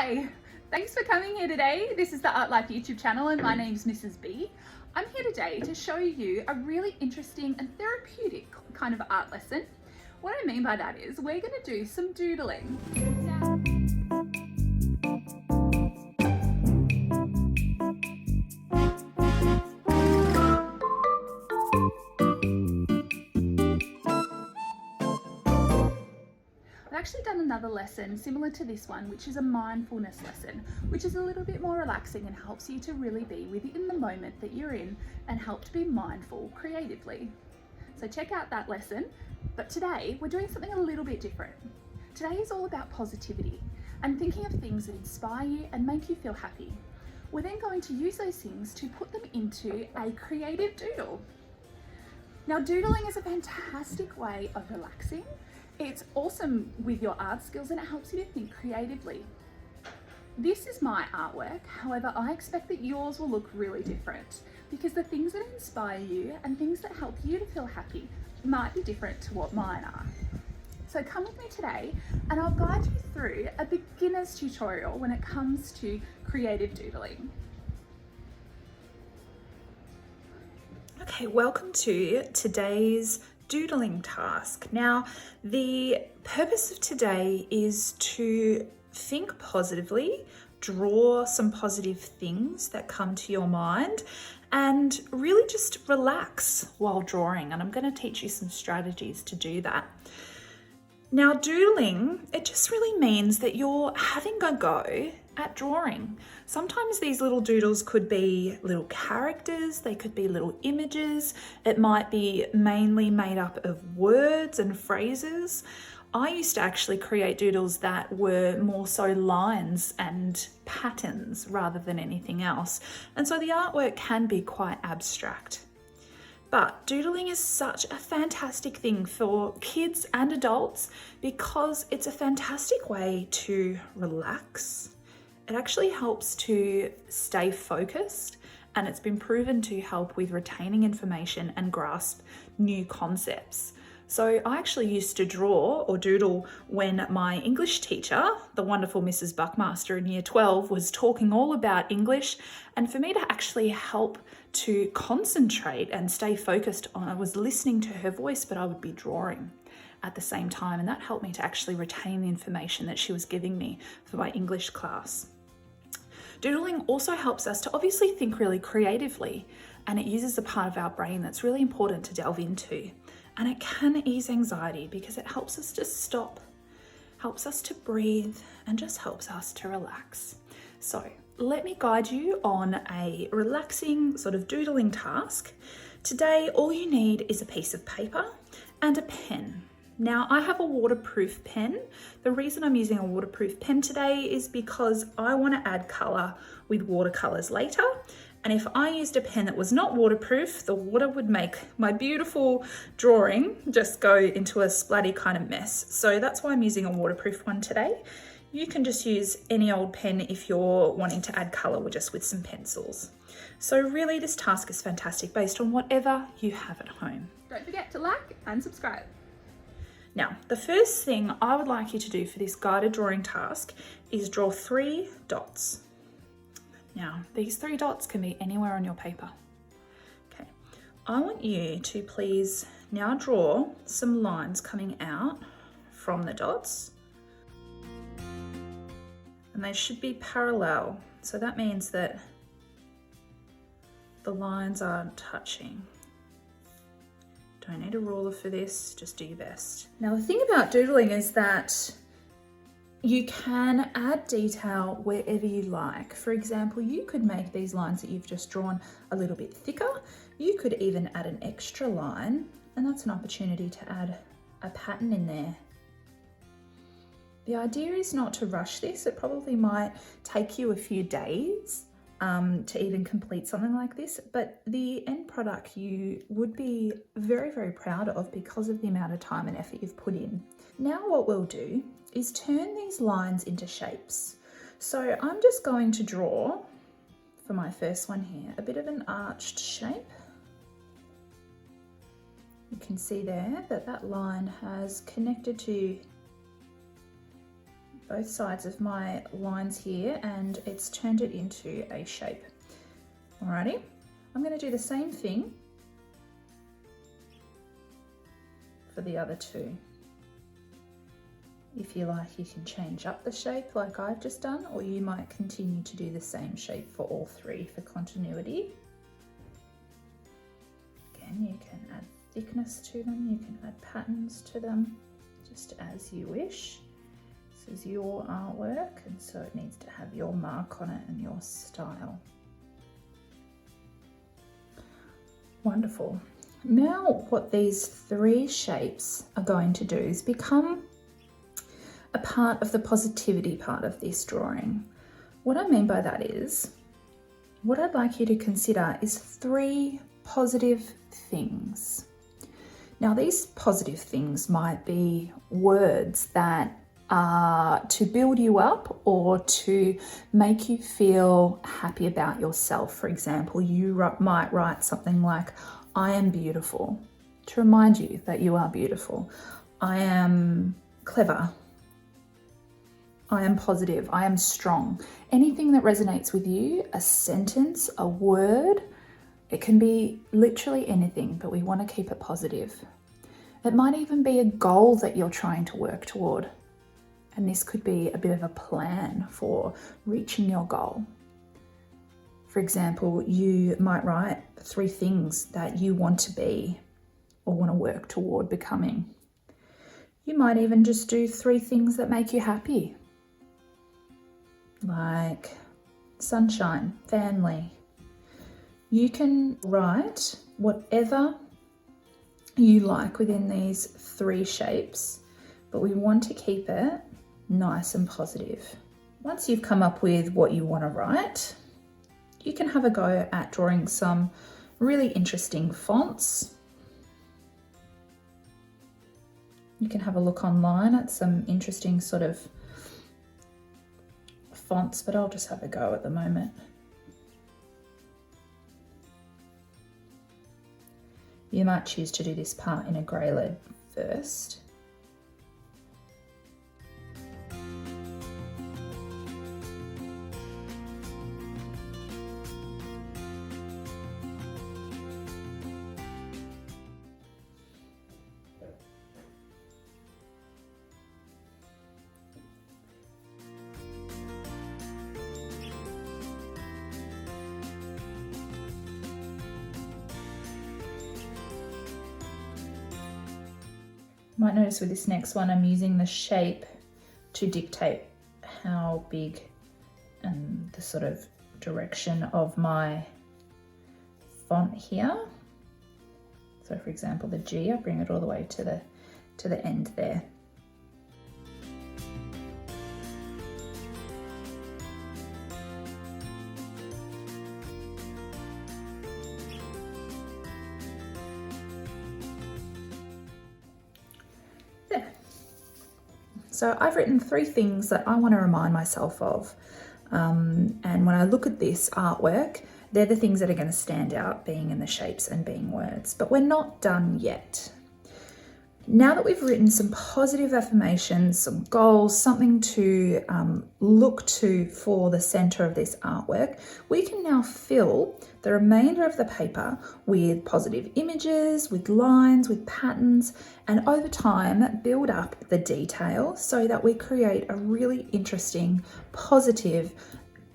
Hi, thanks for coming here today. This is the Art Life YouTube channel and my name's Mrs. B. I'm here today to show you a really interesting and therapeutic kind of art lesson. What I mean by that is we're going to do some doodling. I've actually done another lesson similar to this one, which is a mindfulness lesson, which is a little bit more relaxing and helps you to really be within the moment that you're in and help to be mindful creatively. So check out that lesson. But today we're doing something a little bit different. Today is all about positivity and thinking of things that inspire you and make you feel happy. We're then going to use those things to put them into a creative doodle. Now, doodling is a fantastic way of relaxing. It's awesome with your art skills and it helps you to think creatively. This is my artwork, however, I expect that yours will look really different because the things that inspire you and things that help you to feel happy might be different to what mine are. So come with me today and I'll guide you through a beginner's tutorial when it comes to creative doodling. Okay, welcome to today's doodling task. Now, the purpose of today is to think positively, draw some positive things that come to your mind, and really just relax while drawing. And I'm going to teach you some strategies to do that. Now, doodling, it just really means that you're having a go at drawing. Sometimes these little doodles could be little characters, they could be little images, it might be mainly made up of words and phrases. I used to actually create doodles that were more so lines and patterns rather than anything else. And so the artwork can be quite abstract. But doodling is such a fantastic thing for kids and adults because it's a fantastic way to relax. It actually helps to stay focused, and it's been proven to help with retaining information and grasp new concepts. So I actually used to draw or doodle when my English teacher, the wonderful Mrs. Buckmaster in Year 12, was talking all about English, and for me to actually help to concentrate and stay focused on, I was listening to her voice, but I would be drawing at the same time, and that helped me to actually retain the information that she was giving me for my English class. Doodling also helps us to obviously think really creatively, and it uses a part of our brain that's really important to delve into. And it can ease anxiety because it helps us to stop, helps us to breathe, and just helps us to relax. So let me guide you on a relaxing sort of doodling task. Today, all you need is a piece of paper and a pen. Now, I have a waterproof pen. The reason I'm using a waterproof pen today is because I want to add colour with watercolours later. And if I used a pen that was not waterproof, the water would make my beautiful drawing just go into a splatty kind of mess. So that's why I'm using a waterproof one today. You can just use any old pen if you're wanting to add colour just with some pencils. So really this task is fantastic based on whatever you have at home. Don't forget to like and subscribe. Now, the first thing I would like you to do for this guided drawing task is draw 3 dots. Now, these 3 dots can be anywhere on your paper. Okay, I want you to please now draw some lines coming out from the dots. And they should be parallel. So that means that the lines aren't touching. Don't need a ruler for this, just do your best. Now the thing about doodling is that you can add detail wherever you like. For example, you could make these lines that you've just drawn a little bit thicker. You could even add an extra line, and that's an opportunity to add a pattern in there. The idea is not to rush this. It probably might take you a few days to even complete something like this, but the end product you would be very, very proud of because of the amount of time and effort you've put in. Now what we'll do is turn these lines into shapes. So I'm just going to draw, for my first one here, a bit of an arched shape. You can see there that that line has connected to both sides of my lines here and it's turned it into a shape. Alrighty, I'm going to do the same thing for the other two. If you like, you can change up the shape like I've just done, or you might continue to do the same shape for all three for continuity. Again, you can add thickness to them, you can add patterns to them, just as you wish. This is your artwork, and so it needs to have your mark on it and your style. Wonderful. Now what these three shapes are going to do is become a part of the positivity part of this drawing. What I mean by that is, what I'd like you to consider is three positive things. Now these positive things might be words that are to build you up or to make you feel happy about yourself. For example, you might write something like, I am beautiful, to remind you that you are beautiful. I am clever. I am positive. I am strong. Anything that resonates with you, a sentence, a word, it can be literally anything, but we want to keep it positive. It might even be a goal that you're trying to work toward. And this could be a bit of a plan for reaching your goal. For example, you might write 3 things that you want to be or want to work toward becoming. You might even just do 3 things that make you happy, like sunshine, family. You can write whatever you like within these 3 shapes, but we want to keep it nice and positive. Once you've come up with what you want to write, you can have a go at drawing some really interesting fonts. You can have a look online at some interesting sort of fonts, but I'll just have a go at the moment. You might choose to do this part in a grey lead first. You might notice with this next one, I'm using the shape to dictate how big and the sort of direction of my font here. So for example, the G, I bring it all the way to the end there. So I've written 3 things that I want to remind myself of. And when I look at this artwork, they're the things that are going to stand out, being in the shapes and being words. But we're not done yet. Now that we've written some positive affirmations, some goals, something to look to for the center of this artwork, we can now fill the remainder of the paper with positive images, with lines, with patterns, and over time build up the detail so that we create a really interesting, positive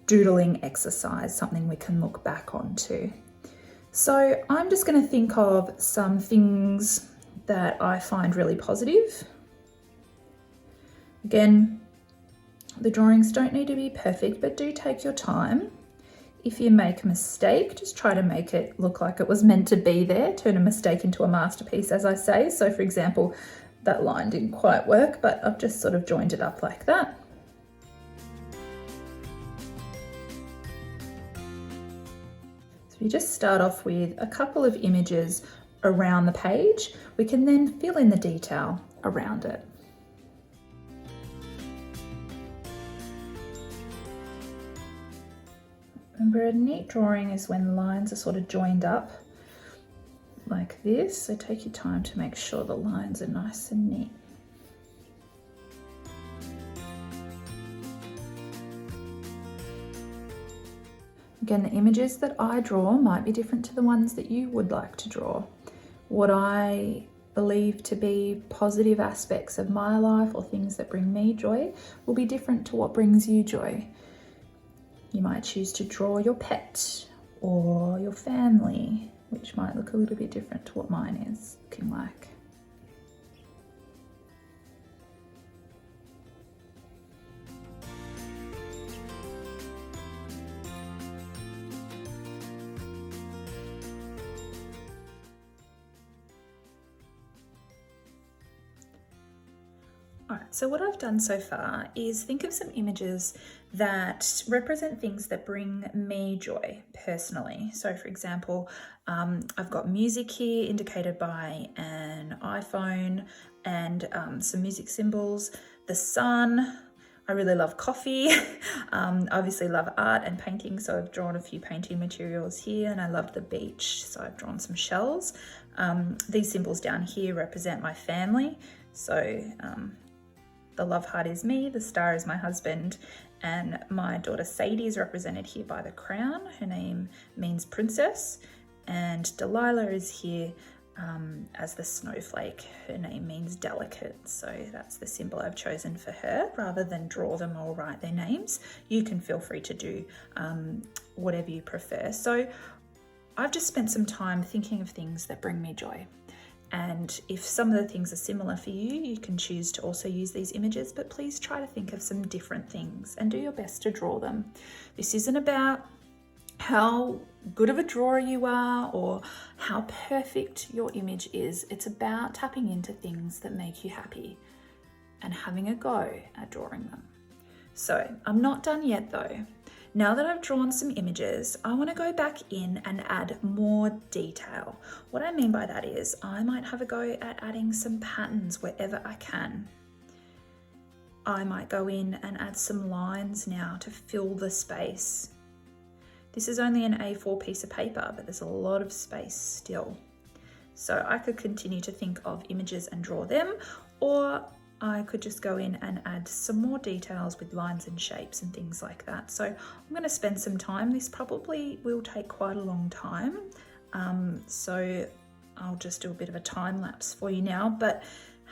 doodling exercise, something we can look back onto. So I'm just going to think of some things that I find really positive. Again, the drawings don't need to be perfect, but do take your time. If you make a mistake, just try to make it look like it was meant to be there. Turn a mistake into a masterpiece, as I say. So for example, that line didn't quite work, but I've just sort of joined it up like that. So you just start off with a couple of images around the page. We can then fill in the detail around it. Remember, a neat drawing is when lines are sort of joined up like this, so take your time to make sure the lines are nice and neat. Again, the images that I draw might be different to the ones that you would like to draw. What I believe to be positive aspects of my life or things that bring me joy will be different to what brings you joy. You might choose to draw your pet or your family, which might look a little bit different to what mine is looking like. Alright, so what I've done so far is think of some images that represent things that bring me joy personally. So for example, I've got music here indicated by an iPhone and some music symbols, the sun. I really love coffee. Obviously love art and painting, so I've drawn a few painting materials here, and I love the beach, so I've drawn some shells. These symbols down here represent my family. So the love heart is me, the star is my husband, and my daughter Sadie is represented here by the crown. Her name means princess, and Delilah is here as the snowflake. Her name means delicate, so that's the symbol I've chosen for her. Rather than draw them or write their names, you can feel free to do whatever you prefer. So I've just spent some time thinking of things that bring me joy. And if some of the things are similar for you, you can choose to also use these images, but please try to think of some different things and do your best to draw them. This isn't about how good of a drawer you are or how perfect your image is. It's about tapping into things that make you happy and having a go at drawing them. So I'm not done yet though. Now that I've drawn some images, I want to go back in and add more detail. What I mean by that is I might have a go at adding some patterns wherever I can. I might go in and add some lines now to fill the space. This is only an A4 piece of paper, but there's a lot of space still. So I could continue to think of images and draw them, or I could just go in and add some more details with lines and shapes and things like that. So I'm going to spend some time. This probably will take quite a long time. So I'll just do a bit of a time lapse for you now, but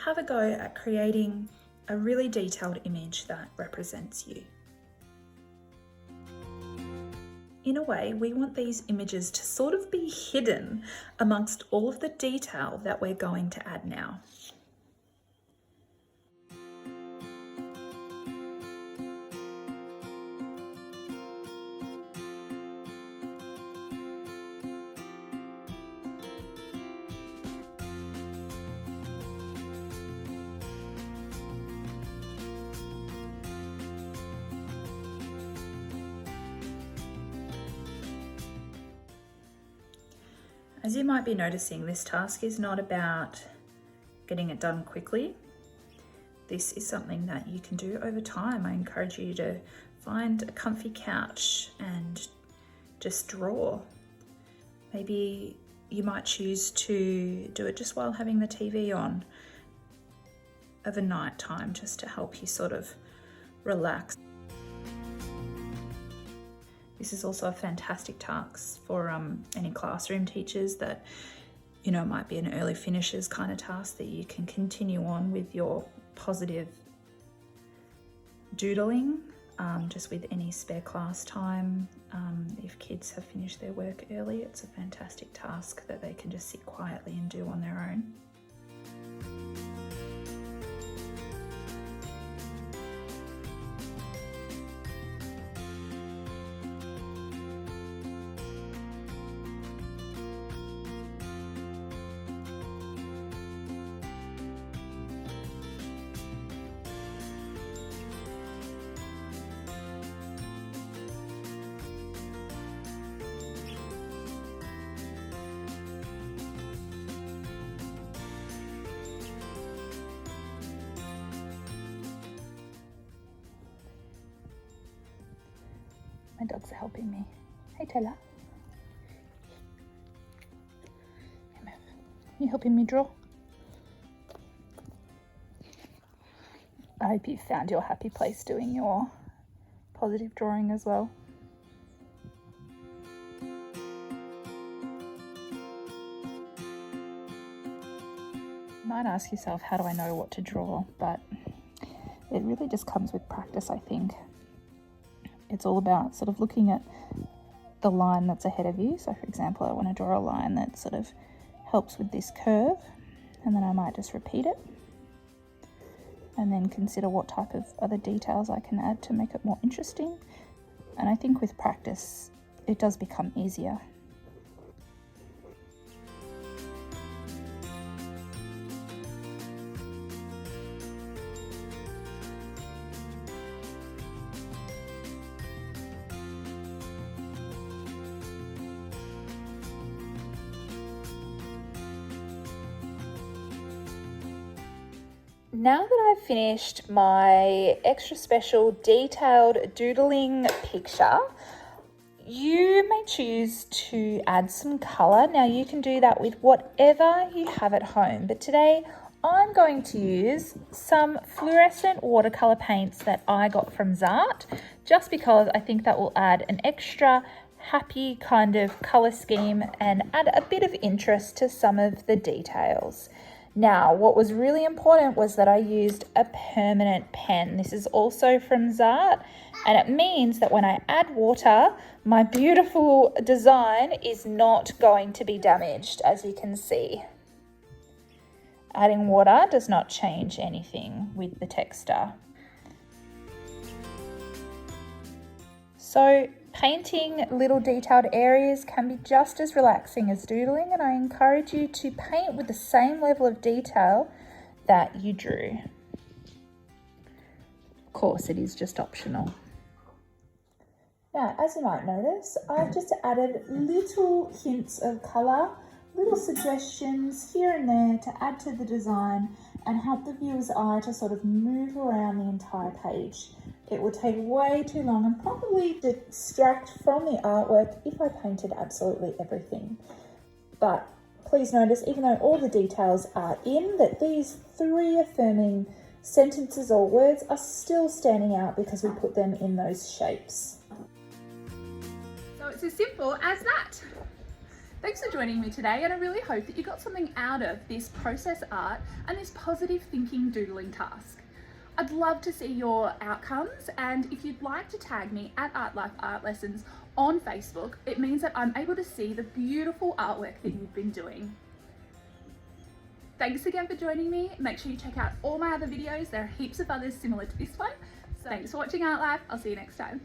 have a go at creating a really detailed image that represents you. In a way, we want these images to sort of be hidden amongst all of the detail that we're going to add now. As you might be noticing, this task is not about getting it done quickly. This is something that you can do over time. I encourage you to find a comfy couch and just draw. Maybe you might choose to do it just while having the TV on of a night time, just to help you sort of relax. This is also a fantastic task for any classroom teachers that, you know, might be an early finishes kind of task that you can continue on with your positive doodling, just with any spare class time. If kids have finished their work early, it's a fantastic task that they can just sit quietly and do on their own. My dogs are helping me. Hey Taylor. You helping me draw? I hope you found your happy place doing your positive drawing as well. might ask yourself, how do I know what to draw? But it really just comes with practice, I think. It's all about sort of looking at the line that's ahead of you. So for example, I want to draw a line that sort of helps with this curve, and then I might just repeat it and then consider what type of other details I can add to make it more interesting. And I think with practice, it does become easier. Now that I've finished my extra special detailed doodling picture, you may choose to add some colour. Now you can do that with whatever you have at home, but today I'm going to use some fluorescent watercolour paints that I got from Zart, just because I think that will add an extra happy kind of colour scheme and add a bit of interest to some of the details. Now, what was really important was that I used a permanent pen. This is also from Zart, and it means that when I add water, my beautiful design is not going to be damaged, as you can see. Adding water does not change anything with the texture. So painting little detailed areas can be just as relaxing as doodling, and I encourage you to paint with the same level of detail that you drew. Of course, it is just optional. Now, as you might notice, I've just added little hints of colour, little suggestions here and there to add to the design and help the viewer's eye to sort of move around the entire page. It will take way too long and probably distract from the artwork if I painted absolutely everything. But please notice, even though all the details are in, that these 3 affirming sentences or words are still standing out because we put them in those shapes. So it's as simple as that. Thanks for joining me today, and I really hope that you got something out of this process art and this positive thinking doodling task. I'd love to see your outcomes, and if you'd like to tag me at Art Life Art Lessons on Facebook, it means that I'm able to see the beautiful artwork that you've been doing. Thanks again for joining me. Make sure you check out all my other videos. There are heaps of others similar to this one. So thanks for watching Art Life. I'll see you next time.